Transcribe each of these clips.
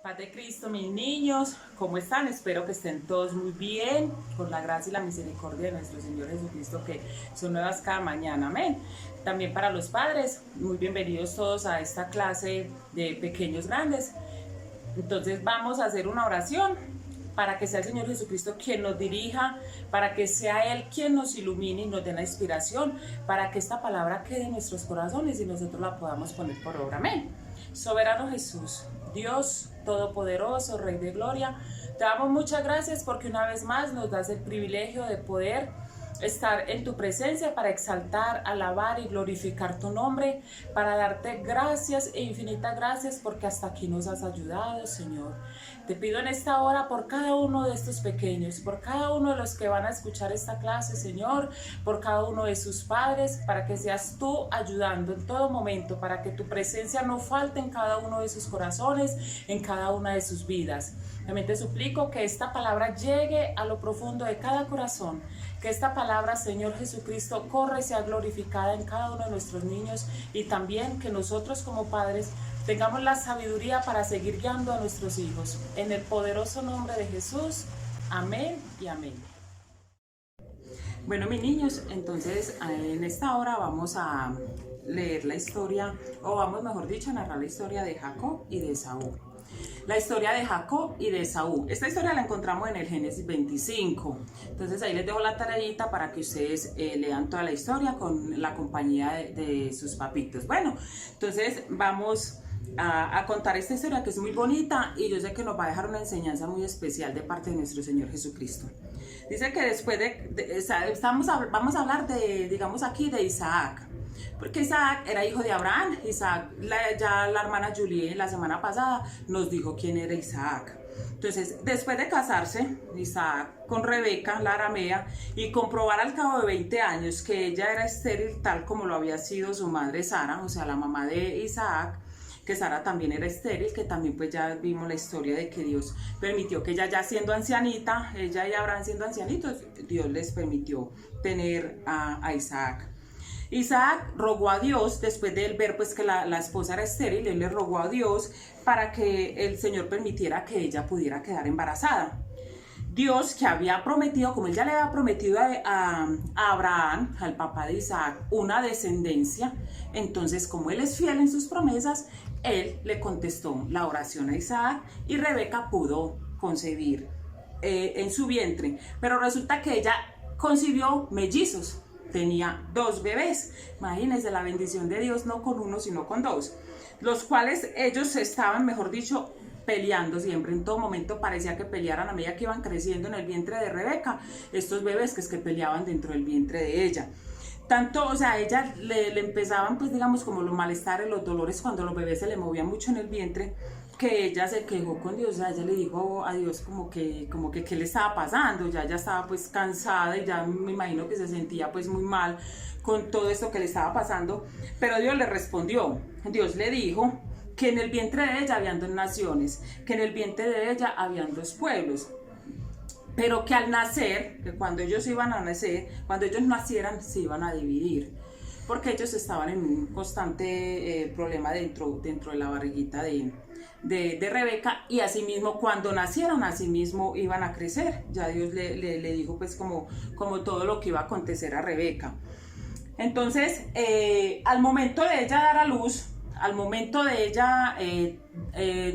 Paz de Cristo, mis niños, ¿cómo están? Espero que estén todos muy bien, por la gracia y la misericordia de nuestro Señor Jesucristo, que son nuevas cada mañana, amén. También para los padres, muy bienvenidos todos a esta clase de pequeños grandes. Entonces vamos a hacer una oración para que sea el Señor Jesucristo quien nos dirija, para que sea Él quien nos ilumine y nos dé la inspiración, para que esta palabra quede en nuestros corazones y nosotros la podamos poner por obra, amén. Soberano Jesús, Dios Todopoderoso, Rey de Gloria, te damos muchas gracias porque una vez más nos das el privilegio de poder estar en tu presencia para exaltar, alabar y glorificar tu nombre, para darte gracias e infinitas gracias porque hasta aquí nos has ayudado, Señor. Te pido en esta hora por cada uno de estos pequeños, por cada uno de los que van a escuchar esta clase, Señor, por cada uno de sus padres, para que seas tú ayudando en todo momento, para que tu presencia no falte en cada uno de sus corazones, en cada una de sus vidas. También te suplico que esta palabra llegue a lo profundo de cada corazón, que esta palabra, Señor Jesucristo, corra y sea glorificada en cada uno de nuestros niños, y también que nosotros como padres tengamos la sabiduría para seguir guiando a nuestros hijos. En el poderoso nombre de Jesús, amén y amén. Bueno, mis niños, entonces en esta hora vamos a leer la historia, o vamos, mejor dicho, a narrar la historia de Jacob y de Esaú. La historia de Jacob y de Esaú. Esta historia la encontramos en el Génesis 25. Entonces ahí les dejo la tareita para que ustedes lean toda la historia con la compañía de sus papitos. Bueno, entonces vamos a contar esta historia que es muy bonita y yo sé que nos va a dejar una enseñanza muy especial de parte de nuestro Señor Jesucristo. Dice que después vamos a hablar de, digamos aquí, de Isaac. Porque Isaac era hijo de Abraham. Isaac, ya la hermana Julie la semana pasada nos dijo quién era Isaac. Entonces, después de casarse, Isaac con Rebeca, la aramea, y comprobar al cabo de 20 años que ella era estéril tal como lo había sido su madre Sara, o sea, la mamá de Isaac, que Sara también era estéril, que también pues ya vimos la historia de que Dios permitió que ella ya siendo ancianita, ella y Abraham siendo ancianitos, Dios les permitió tener a Isaac. Isaac rogó a Dios, después de él ver pues que la esposa era estéril, él le rogó a Dios para que el Señor permitiera que ella pudiera quedar embarazada. Dios, que había prometido, como él ya le había prometido a Abraham, al papá de Isaac, una descendencia, entonces como él es fiel en sus promesas, él le contestó la oración a Isaac y Rebeca pudo concebir en su vientre. Pero resulta que ella concibió mellizos. Tenía 2 bebés, imagínense la bendición de Dios, no con uno sino con 2, los cuales ellos estaban, mejor dicho, peleando siempre, en todo momento parecía que pelearan a medida que iban creciendo en el vientre de Rebeca, estos bebés que peleaban dentro del vientre de ella. Tanto, o sea, a ella le empezaban pues digamos como los malestares, los dolores cuando los bebés se le movían mucho en el vientre, que ella se quejó con Dios, o sea, ella le dijo a Dios como que qué le estaba pasando, ya ella estaba pues cansada y ya me imagino que se sentía pues muy mal con todo esto que le estaba pasando, pero Dios le respondió, Dios le dijo que en el vientre de ella habían 2 naciones, que en el vientre de ella habían 2 pueblos, pero que al nacer, que cuando ellos iban a nacer, cuando ellos nacieran se iban a dividir, porque ellos estaban en un constante problema dentro de la barriguita de Rebeca, y asimismo cuando nacieran, asimismo iban a crecer. Ya Dios le dijo pues como todo lo que iba a acontecer a Rebeca. Entonces, al momento de ella dar a luz, al momento de ella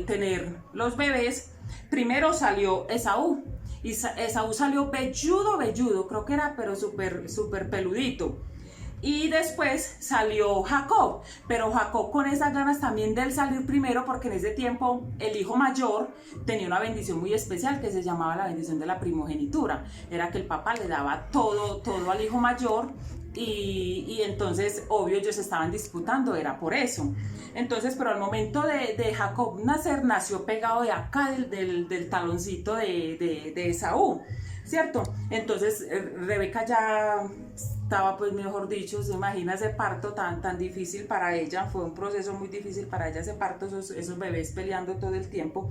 tener los bebés, primero salió Esaú. Esaú salió velludo, creo que era, pero súper peludito. Y después salió Jacob, pero Jacob con esas ganas también de él salir primero, porque en ese tiempo el hijo mayor tenía una bendición muy especial que se llamaba la bendición de la primogenitura. Era que el papá le daba todo al hijo mayor, y entonces obvio ellos estaban disputando, era por eso. Entonces, pero al momento de Jacob nacer, nació pegado de acá del taloncito de Esaú, ¿cierto? Entonces Rebeca ya estaba, pues mejor dicho, se imagina ese parto tan difícil para ella, fue un proceso muy difícil para ella ese parto, esos bebés peleando todo el tiempo.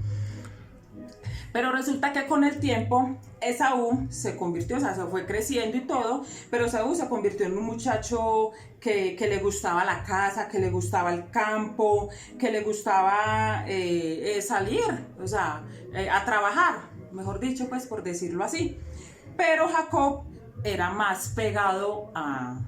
Pero resulta que con el tiempo Esaú se convirtió, o sea, se fue creciendo y todo, pero Esaú se convirtió en un muchacho que le gustaba la casa, que le gustaba el campo, que le gustaba salir, o sea, a trabajar, mejor dicho, pues por decirlo así. Pero Jacob era más pegado a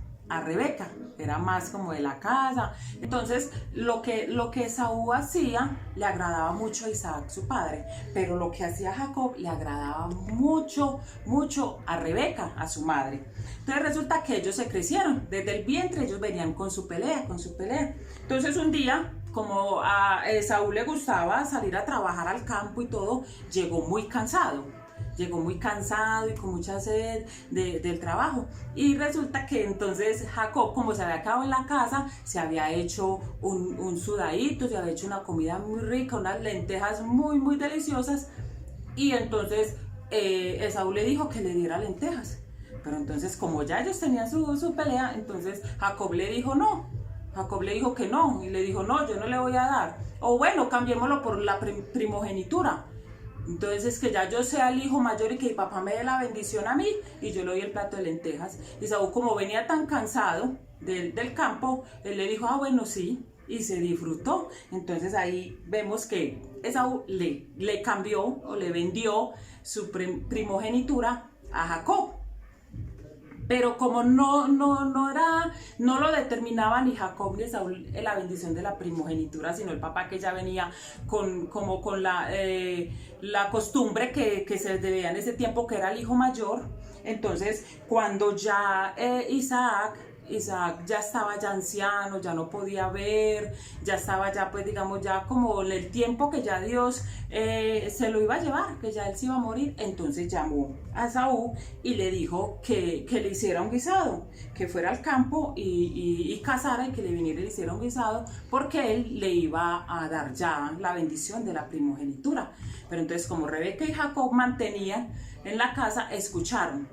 Rebeca, era más como de la casa. Entonces, lo que Esaú hacía le agradaba mucho a Isaac, su padre, pero lo que hacía Jacob le agradaba mucho, mucho a Rebeca, a su madre. Entonces resulta que ellos se crecieron, desde el vientre ellos venían con su pelea, con su pelea. Entonces un día, como a Esaú le gustaba salir a trabajar al campo y todo, llegó muy cansado y con mucha sed del trabajo. Y resulta que entonces Jacob, como se había quedado en la casa, se había hecho un sudadito, se había hecho una comida muy rica, unas lentejas muy, muy deliciosas. Y entonces Esaú le dijo que le diera lentejas. Pero entonces, como ya ellos tenían su pelea, entonces Jacob le dijo no. Jacob le dijo que no, y le dijo no, yo no le voy a dar. O bueno, cambiémoslo por la primogenitura. Entonces es que ya yo sea el hijo mayor y que mi papá me dé la bendición a mí y yo le doy el plato de lentejas. Y Saúl, como venía tan cansado del campo, él le dijo, ah bueno, sí, y se disfrutó. Entonces ahí vemos que Esaú le cambió o le vendió su primogenitura a Jacob. Pero como no lo determinaba ni Jacob ni Saúl la bendición de la primogenitura, sino el papá, que ya venía con la costumbre que se debía en ese tiempo, que era el hijo mayor. Entonces cuando ya Isaac ya estaba ya anciano, ya no podía ver, ya estaba ya pues digamos ya como el tiempo que ya Dios se lo iba a llevar, que ya él se iba a morir. Entonces llamó a Saúl y le dijo que le hiciera un guisado, que fuera al campo y cazara, y que le viniera y le hiciera un guisado, porque él le iba a dar ya la bendición de la primogenitura. Pero entonces, como Rebeca y Jacob mantenían en la casa, escucharon,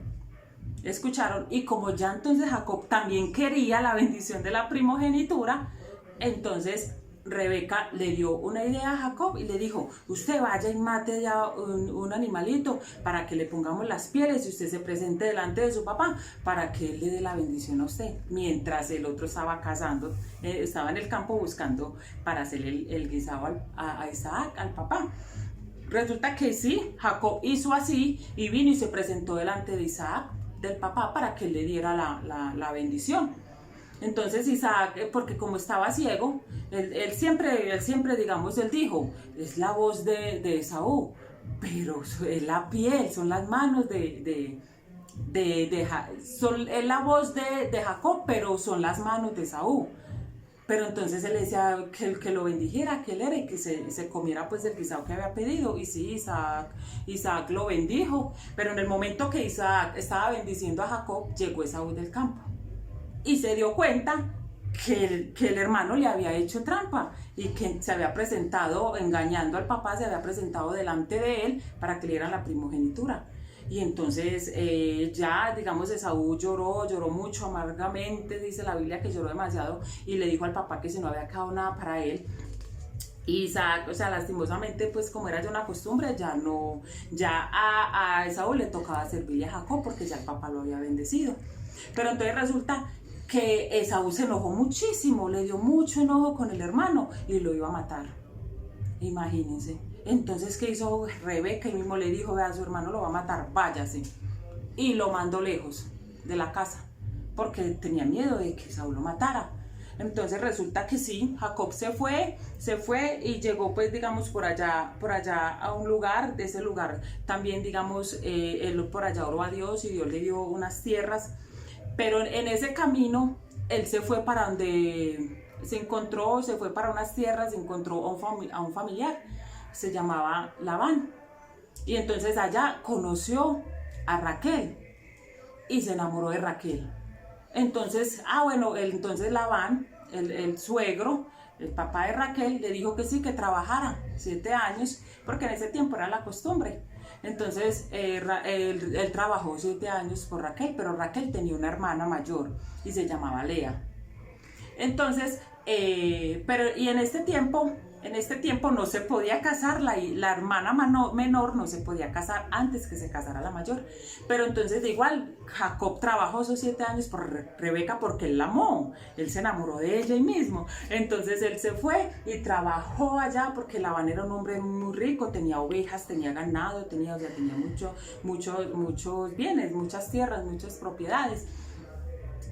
y como ya entonces Jacob también quería la bendición de la primogenitura, entonces Rebeca le dio una idea a Jacob y le dijo, usted vaya y mate ya un animalito para que le pongamos las pieles y usted se presente delante de su papá para que él le dé la bendición a usted, mientras el otro estaba cazando, estaba en el campo buscando para hacerle el guisado a Isaac, al papá. Resulta que sí, Jacob hizo así y vino y se presentó delante de Isaac, del papá, para que él le diera la bendición. Entonces Isaac, porque como estaba ciego, él siempre, digamos, él dijo, es la voz de Esaú, pero es la piel, son las manos es la voz de Jacob, pero son las manos de Esaú. Pero entonces él decía que lo bendijera, que él era, y que se comiera pues el guisado que había pedido. Y sí, Isaac lo bendijo. Pero en el momento que Isaac estaba bendiciendo a Jacob, llegó Esaú del campo. Y se dio cuenta que el hermano le había hecho trampa y que se había presentado, engañando al papá, se había presentado delante de él para que le dieran la primogenitura. Y entonces ya, digamos, Esaú lloró mucho, amargamente, dice la Biblia que lloró demasiado, y le dijo al papá que si no había quedado nada para él. Y Isaac, o sea, lastimosamente, pues como era ya una costumbre, ya a Esaú le tocaba servirle a Jacob porque ya el papá lo había bendecido. Pero entonces resulta que Esaú se enojó muchísimo, le dio mucho enojo con el hermano y lo iba a matar. Imagínense. Entonces, ¿qué hizo Rebeca? Y mismo le dijo, vea, su hermano lo va a matar, váyase. Y lo mandó lejos de la casa, porque tenía miedo de que Saúl lo matara. Entonces resulta que sí, Jacob se fue y llegó pues digamos por allá a un lugar. De ese lugar también digamos él por allá oró a Dios y Dios le dio unas tierras. Pero en ese camino él se fue para donde se fue para unas tierras, encontró a un familiar, se llamaba Labán, y entonces allá conoció a Raquel y se enamoró de Raquel. Entonces, entonces Labán, el suegro, el papá de Raquel, le dijo que sí, que trabajara 7 años, porque en ese tiempo era la costumbre. Entonces él trabajó 7 años por Raquel, pero Raquel tenía una hermana mayor y se llamaba Lea. Entonces, y en este tiempo En este tiempo no se podía casar, la hermana menor no se podía casar antes que se casara la mayor. Pero entonces de igual, Jacob trabajó esos 7 años por Rebeca porque él la amó, él se enamoró de ella y mismo. Entonces él se fue y trabajó allá porque Labán era un hombre muy rico, tenía ovejas, tenía ganado, tenía muchos bienes, muchas tierras, muchas propiedades.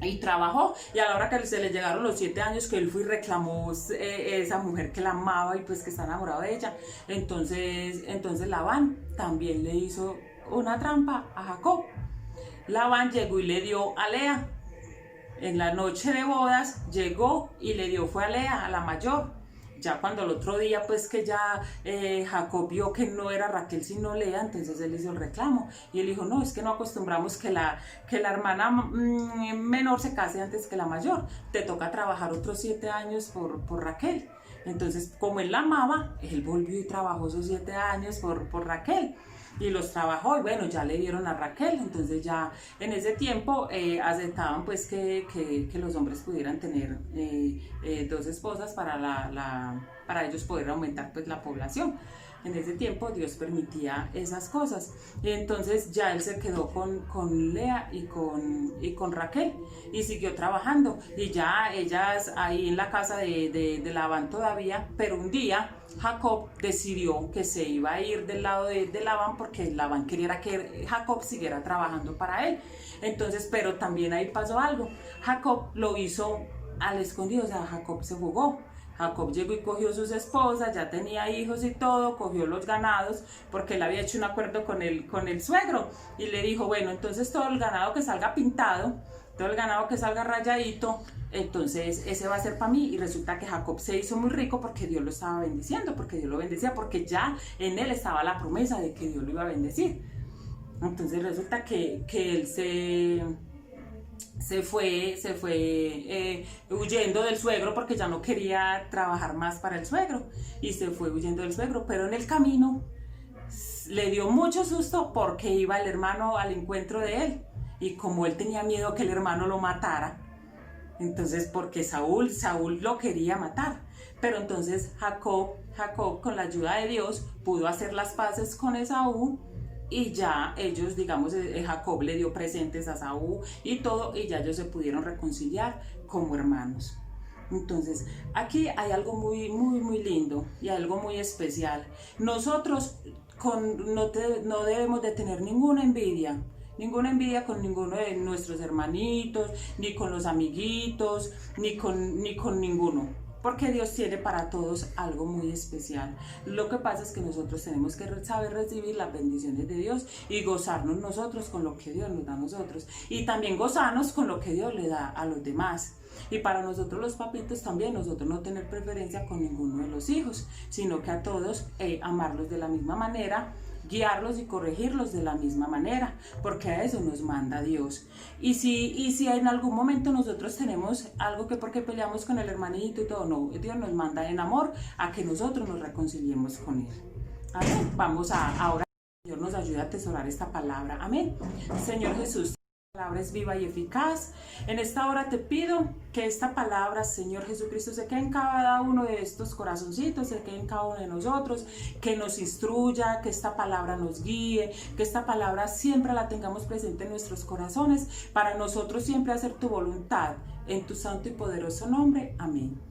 Y trabajó, y a la hora que se le llegaron los 7 años que él fue y reclamó esa mujer que la amaba y pues que está enamorado de ella, entonces Labán también le hizo una trampa a Jacob. Labán llegó y le dio a Lea. En la noche de bodas llegó y le dio, fue a Lea, a la mayor. Ya cuando el otro día, pues que ya Jacob vio que no era Raquel sino Lea, entonces él hizo el reclamo. Y él dijo, no, es que no acostumbramos que la hermana menor se case antes que la mayor. Te toca trabajar otros 7 años por Raquel. Entonces, como él la amaba, él volvió y trabajó esos 7 años por Raquel. Y los trabajó y bueno, ya le dieron a Raquel, entonces ya en ese tiempo aceptaban pues que los hombres pudieran tener 2 esposas para ellos poder aumentar pues la población. En ese tiempo Dios permitía esas cosas. Entonces ya él se quedó con Lea y con Raquel y siguió trabajando. Y ya ellas ahí en la casa de Labán todavía, pero un día Jacob decidió que se iba a ir del lado de Labán porque Labán quería que Jacob siguiera trabajando para él. Entonces, pero también ahí pasó algo. Jacob lo hizo al escondido, o sea, Jacob se jugó. Jacob llegó y cogió sus esposas, ya tenía hijos y todo, cogió los ganados, porque él había hecho un acuerdo con el suegro, y le dijo, bueno, entonces todo el ganado que salga pintado, todo el ganado que salga rayadito, entonces ese va a ser para mí. Y resulta que Jacob se hizo muy rico porque Dios lo estaba bendiciendo, porque Dios lo bendecía, porque ya en él estaba la promesa de que Dios lo iba a bendecir. Entonces resulta que él se fue huyendo del suegro porque ya no quería trabajar más para el suegro y se fue huyendo del suegro, pero en el camino le dio mucho susto porque iba el hermano al encuentro de él y como él tenía miedo que el hermano lo matara, entonces porque Saúl lo quería matar, pero entonces Jacob con la ayuda de Dios pudo hacer las paces con Esaú. Y ya ellos, digamos, Jacob le dio presentes a Saúl y todo, y ya ellos se pudieron reconciliar como hermanos. Entonces, aquí hay algo muy, muy, muy lindo y algo muy especial. Nosotros no debemos de tener ninguna envidia con ninguno de nuestros hermanitos, ni con los amiguitos, ni con ninguno. Porque Dios tiene para todos algo muy especial. Lo que pasa es que nosotros tenemos que saber recibir las bendiciones de Dios y gozarnos nosotros con lo que Dios nos da a nosotros. Y también gozarnos con lo que Dios le da a los demás. Y para nosotros los papitos también, nosotros no tener preferencia con ninguno de los hijos, sino que a todos amarlos de la misma manera, guiarlos y corregirlos de la misma manera, porque a eso nos manda Dios. Y si en algún momento nosotros tenemos algo que porque peleamos con el hermanito y todo, no, Dios nos manda en amor a que nosotros nos reconciliemos con él. Amén. Vamos ahora, Señor nos ayuda a atesorar esta palabra. Amén. Señor Jesús, la palabra es viva y eficaz. En esta hora te pido que esta palabra, Señor Jesucristo, se quede en cada uno de estos corazoncitos, se quede en cada uno de nosotros, que nos instruya, que esta palabra nos guíe, que esta palabra siempre la tengamos presente en nuestros corazones, para nosotros siempre hacer tu voluntad, en tu santo y poderoso nombre. Amén.